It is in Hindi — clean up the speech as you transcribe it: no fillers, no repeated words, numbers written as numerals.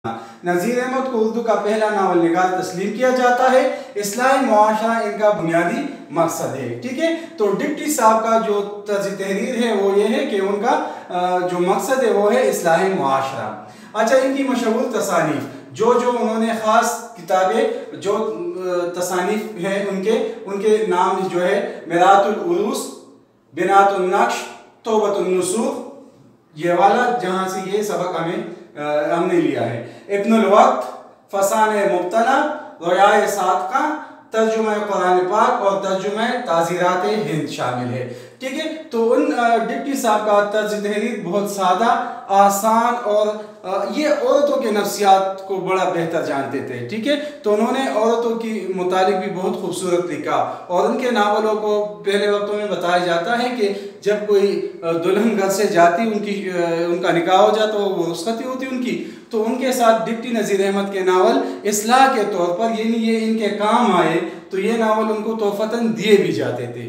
नज़ीर अहमद को उर्दू का पहला नावल निगार तस्लीम किया जाता है। इस्लाही मुआशरा इनका बुनियादी मकसद है। ठीक है, तो डिप्टी साहब का जो तर्ज तहरीर है वो ये है कि उनका जो मकसद है वो है इस्लाही मुआशरा। अच्छा, इनकी मशहूर तसानीफ जो उन्होंने ख़ास किताबें जो तसानीफ हैं उनके नाम जो है मिरातुल उरूस, बिनातुन नक्श, तौबतुन नुसूख, ये वाला जहाँ से ये सबक हमने लिया है। इब्नुल वक्त, फसाने मुब्तला, रोयाए सादका, तर्जुमा कुरान पाक और तर्जुमा ताज़ीरात हिंद शामिल है। ठीक है, तो उन डिप्टी साहब का तर्ज तहरीर बहुत सादा, आसान और ये औरतों के नफ्सियात को बड़ा बेहतर जानते थे। ठीक है, तो उन्होंने औरतों की मुतालिक भी बहुत खूबसूरत लिखा और उनके नावलों को पहले वक्तों में बताया जाता है कि जब कोई दुल्हन घर से जाती, उनका निकाह हो जाता, वो रुस्खती होती उनकी, तो उनके साथ डिप्टी नज़ीर अहमद के नावल इस्लाह के तौर पर, यानी ये इनके काम आए, तो ये नावल उनको तोहफतन दिए भी जाते थे।